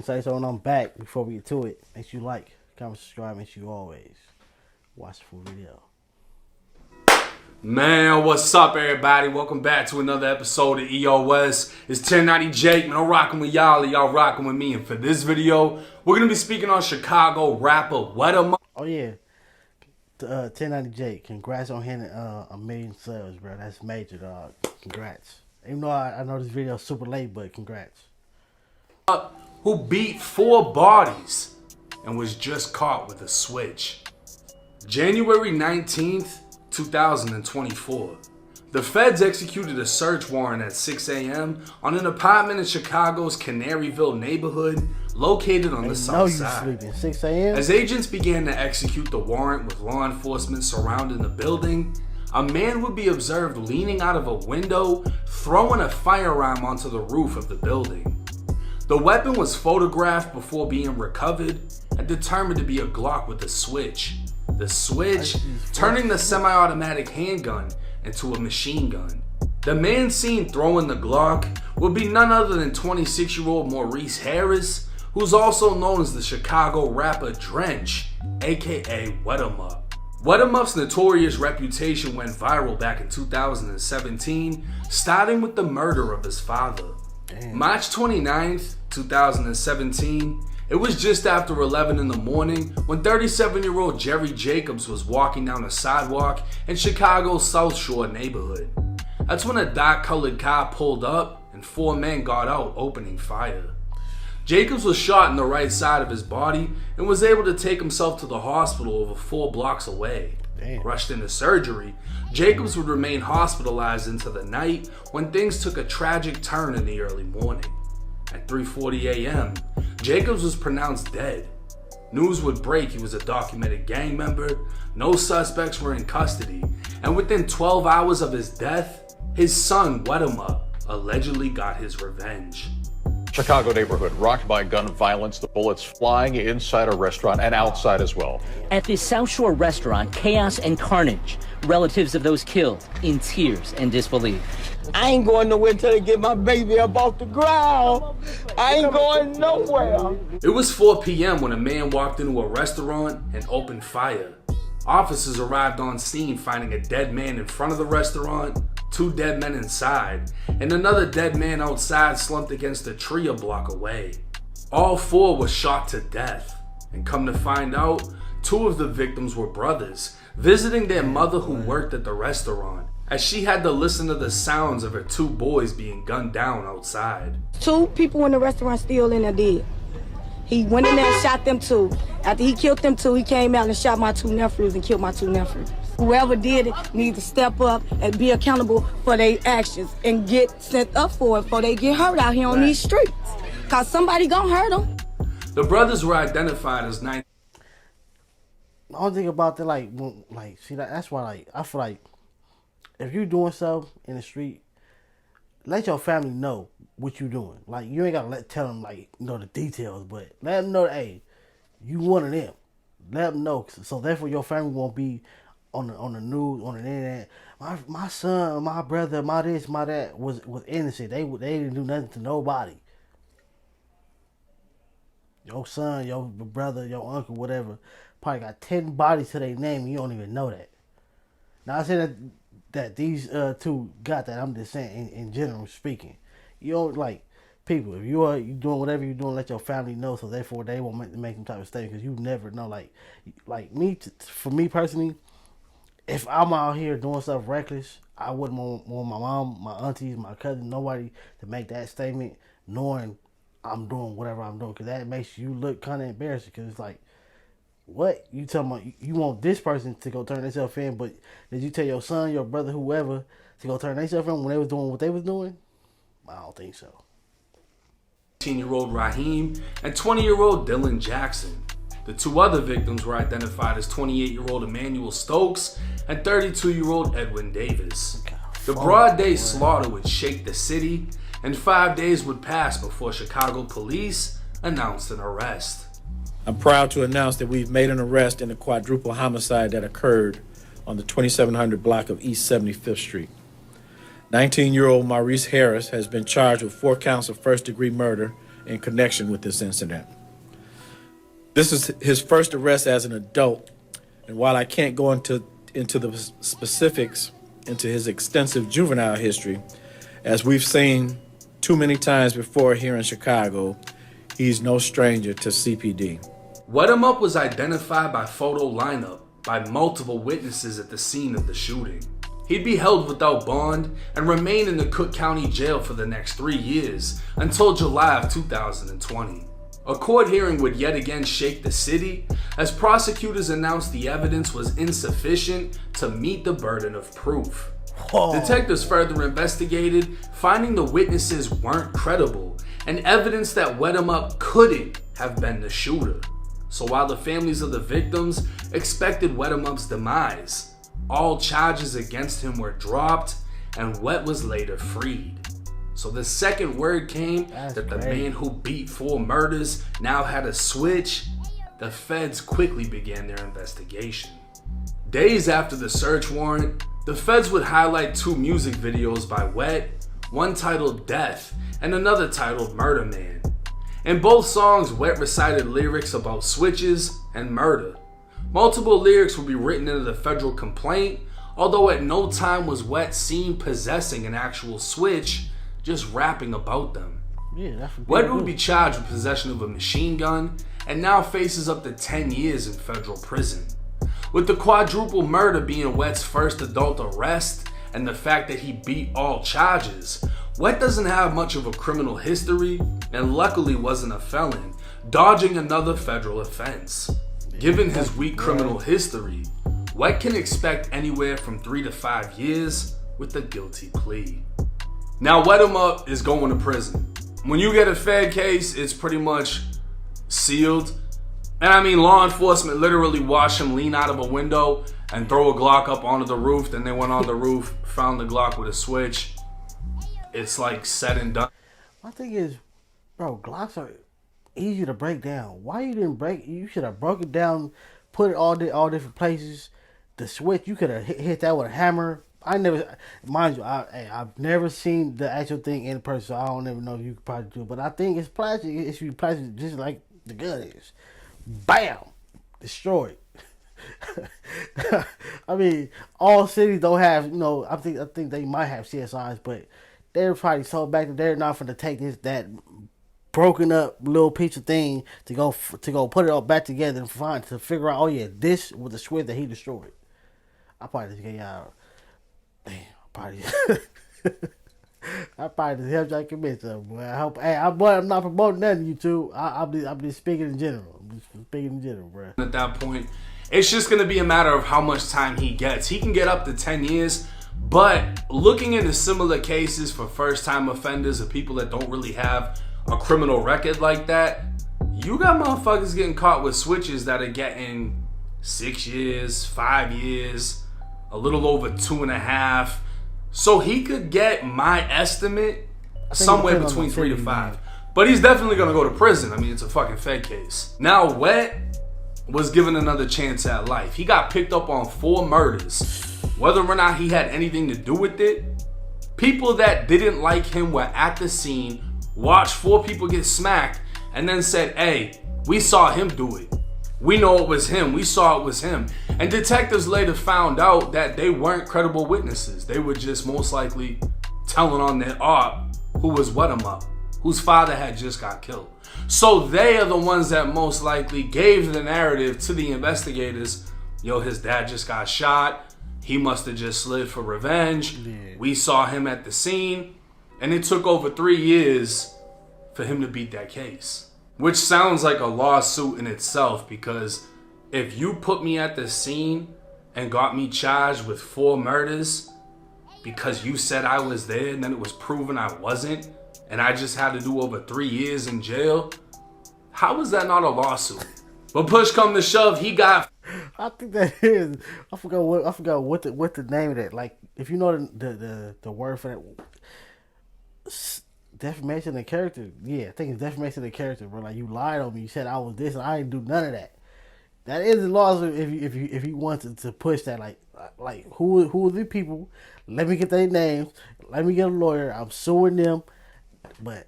say so, and I'm back. Before we get to it, make sure you like, comment, subscribe, make sure you always watch the full video. Man, what's up, everybody? Welcome back to another episode of EOS. It's 1090 Jake, man. I'm rocking with y'all, y'all rocking with me. And for this video, we're gonna be speaking on Chicago rapper Wedham. Oh yeah, 1090 Jake. Congrats on hitting a million subs, bro. That's major, dog. Congrats. Even though I know this video is super late, but congrats. Who beat 4 bodies and was just caught with a switch. January 19th, 2024. The feds executed a search warrant at 6 a.m. on an apartment in Chicago's Canaryville neighborhood located on the south side. Sleeping. 6 a.m. As agents began to execute the warrant with law enforcement surrounding the building, a man would be observed leaning out of a window, throwing a firearm onto the roof of the building. The weapon was photographed before being recovered and determined to be a Glock with a switch. The switch turning the semi-automatic handgun into a machine gun. The man seen throwing the Glock would be none other than 26-year-old Maurice Harris, who's also known as the Chicago rapper Drench, aka Wedham Up. Wedham Up's notorious reputation went viral back in 2017, starting with the murder of his father. Damn. March 29th, 2017, it was just after 11 in the morning when 37-year-old Jerry Jacobs was walking down a sidewalk in Chicago's South Shore neighborhood. That's when a dark-colored car pulled up and 4 men got out opening fire. Jacobs was shot in the right side of his body and was able to take himself to the hospital over 4 blocks away. Damn. Rushed into surgery, Jacobs would remain hospitalized into the night when things took a tragic turn in the early morning. At 3:40 a.m., Jacobs was pronounced dead. News would break he was a documented gang member, no suspects were in custody, and within 12 hours of his death, his son Wedham Up allegedly got his revenge. Chicago neighborhood rocked by gun violence, the bullets flying inside a restaurant and outside as well. At this South Shore restaurant, chaos and carnage. Relatives of those killed in tears and disbelief. I ain't going nowhere until they get my baby up off the ground. I ain't going nowhere. It was 4 p.m. when a man walked into a restaurant and opened fire. Officers arrived on scene finding a dead man in front of the restaurant, 2 dead men inside, and another dead man outside slumped against a tree a block away. All 4 were shot to death, and come to find out, 2 of the victims were brothers, visiting their mother who worked at the restaurant, as she had to listen to the sounds of her 2 boys being gunned down outside. 2 people in the restaurant still in there dead. He went in there and shot them 2. After he killed them 2, he came out and shot my 2 nephews and killed my 2 nephews. Whoever did it needs to step up and be accountable for their actions and get sent up for it before they get hurt out here on these streets. Cause somebody gonna hurt them. The brothers were identified as 9. The only thing about that, see, that's why, I feel like if you doing stuff in the street, let your family know what you doing. Like, you ain't gotta tell them, the details, but let them know that, hey, you one of them. Let them know, so therefore your family won't be on the news, on the internet. My son, my brother, my this, my that was innocent. They didn't do nothing to nobody. Your son, your brother, your uncle, whatever, probably got 10 bodies to their name and you don't even know that. Now I said that these 2 got that. I'm just saying in general speaking. You don't people, if you doing whatever you're doing, let your family know, so therefore they won't make some type of mistake, because you never know. For me personally, if I'm out here doing stuff reckless, I wouldn't want my mom, my aunties, my cousin, nobody to make that statement knowing I'm doing whatever I'm doing, because that makes you look kind of embarrassing. Because it's like, what you talking about? You want this person to go turn themselves in, but did you tell your son, your brother, whoever, to go turn themselves in when they was doing what they was doing? I don't think so. 18-year-old Raheem and 20-year-old Dylan Jackson. The 2 other victims were identified as 28-year-old Emmanuel Stokes and 32-year-old Edwin Davis. The broad day slaughter would shake the city, and 5 days would pass before Chicago police announced an arrest. I'm proud to announce that we've made an arrest in a quadruple homicide that occurred on the 2700 block of East 75th Street. 19-year-old Maurice Harris has been charged with 4 counts of first-degree murder in connection with this incident. This is his first arrest as an adult, and while I can't go into the specifics into his extensive juvenile history, as we've seen too many times before here in Chicago, he's no stranger to CPD. Wet 'em Up was identified by photo lineup by multiple witnesses at the scene of the shooting. He'd be held without bond and remain in the Cook County Jail for the next 3 years until July of 2020. A court hearing would yet again shake the city as prosecutors announced the evidence was insufficient to meet the burden of proof. Whoa. Detectives further investigated, finding the witnesses weren't credible and evidence that Wet 'em Up couldn't have been the shooter. So while the families of the victims expected Wet 'em Up's demise, all charges against him were dropped and Wet was later freed. So the second word came that the man who beat 4 murders now had a switch. The feds quickly began their investigation. Days after the search warrant, the feds would highlight 2 music videos by Wet, one titled Death and another titled Murder Man. In both songs, Wet recited lyrics about switches and murder. Multiple lyrics would be written into the federal complaint, although at no time was Wet seen possessing an actual switch, just rapping about them. Yeah, that's Wet would be charged with possession of a machine gun and now faces up to 10 years in federal prison. With the quadruple murder being Wet's first adult arrest and the fact that he beat all charges, Wet doesn't have much of a criminal history and luckily wasn't a felon, dodging another federal offense. Given his weak criminal history, Wet can expect anywhere from 3 to 5 years with a guilty plea. Now, Wet 'em Up is going to prison. When you get a Fed case, it's pretty much sealed. And I mean, law enforcement literally watched him lean out of a window and throw a Glock up onto the roof. Then they went on the roof, found the Glock with a switch. It's like said and done. My thing is, bro, Glocks are easy to break down. Why you didn't break? You should have broke it down, put it all different places. The switch, you could have hit that with a hammer. I never, mind you, I've never seen the actual thing in person, so I don't even know if you could probably do it. But I think it's plastic. It should be plastic, just like the gun is. Bam, destroyed. I mean, all cities don't have, you know. I think they might have CSIs, but they're probably so back that they're not going to take that broken up little piece of thing to go put it all back together and to figure out. Oh yeah, this was the switch that he destroyed. I probably just get y'all. Damn, I probably just helped y'all commit something, boy. I hope. Hey, I'm not promoting nothing, you two. I'm just speaking in general. I'm just speaking in general, bro. At that point, it's just going to be a matter of how much time he gets. He can get up to 10 years, but looking into similar cases for first-time offenders or people that don't really have a criminal record like that, you got motherfuckers getting caught with switches that are getting 6 years, 5 years, a little over 2.5. So he could get, my estimate, somewhere between 3 to 5. But he's definitely going to go to prison. I mean, it's a fucking Fed case. Now, Wet was given another chance at life. He got picked up on 4 murders. Whether or not he had anything to do with it, people that didn't like him were at the scene, watched 4 people get smacked, and then said, hey, we saw him do it. We know it was him. We saw it was him. And detectives later found out that they weren't credible witnesses. They were just most likely telling on their op who was Wet 'em Up, whose father had just got killed. So they are the ones that most likely gave the narrative to the investigators. Yo, his dad just got shot. He must have just slid for revenge. Yeah. We saw him at the scene. And it took over 3 years for him to beat that case. Which sounds like a lawsuit in itself, because if you put me at the scene and got me charged with 4 murders because you said I was there and then it was proven I wasn't, and I just had to do over 3 years in jail, how is that not a lawsuit? But push come to shove, he got. I think that is. I forgot what the name of that. Like, if you know the word for that. Defamation of character. Yeah, I think it's defamation of character, bro. Like, you lied on me. You said I was this and I didn't do none of that. That is a lawsuit if you wanted to push that. Like who are the people? Let me get their names. Let me get a lawyer. I'm suing them. But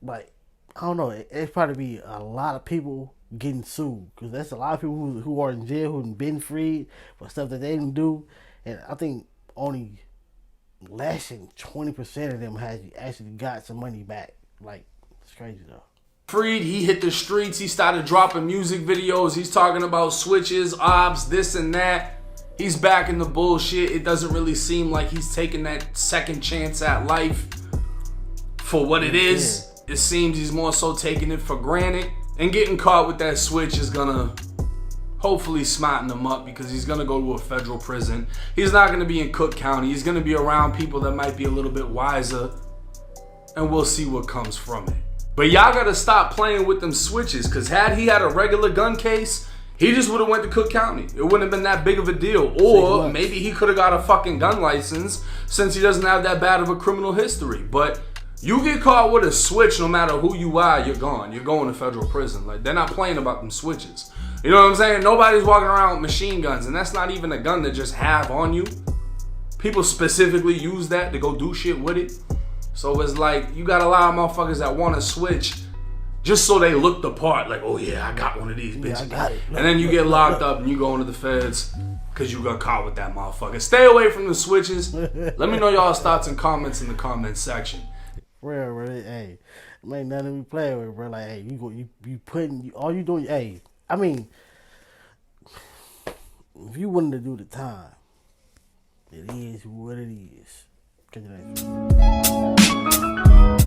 like, I don't know. It's probably be a lot of people getting sued because there's a lot of people who are in jail who've been freed for stuff that they didn't do, and I think only less than 20% of them has actually got some money back. Like, it's crazy though. Freed, he hit the streets. He started dropping music videos. He's talking about switches, ops, this and that. He's back in the bullshit. It doesn't really seem like he's taking that second chance at life for what it is. It seems he's more so taking it for granted. And getting caught with that switch is gonna hopefully smarten him up because he's gonna go to a federal prison. He's not gonna be in Cook County. He's gonna be around people that might be a little bit wiser. And we'll see what comes from it. But y'all gotta stop playing with them switches, because had he had a regular gun case, he just would have went to Cook County. It wouldn't have been that big of a deal. Or maybe he could have got a fucking gun license since he doesn't have that bad of a criminal history. But you get caught with a switch, no matter who you are, you're gone. You're going to federal prison. Like, they're not playing about them switches. You know what I'm saying? Nobody's walking around with machine guns, and that's not even a gun to just have on you. People specifically use that to go do shit with it. So it's like, you got a lot of motherfuckers that want to switch just so they look the part. Like, oh yeah, I got one of these bitches. Yeah, I got it. And then you get locked up and you go into the feds because you got caught with that motherfucker. Stay away from the switches. Let me know y'all's thoughts and comments in the comment section. Real, really, hey, it ain't nothing to be playing with, bro. Like, hey, you putting, all you doing, hey, I mean, if you wanted to do the time, it is what it is. Catch you next time.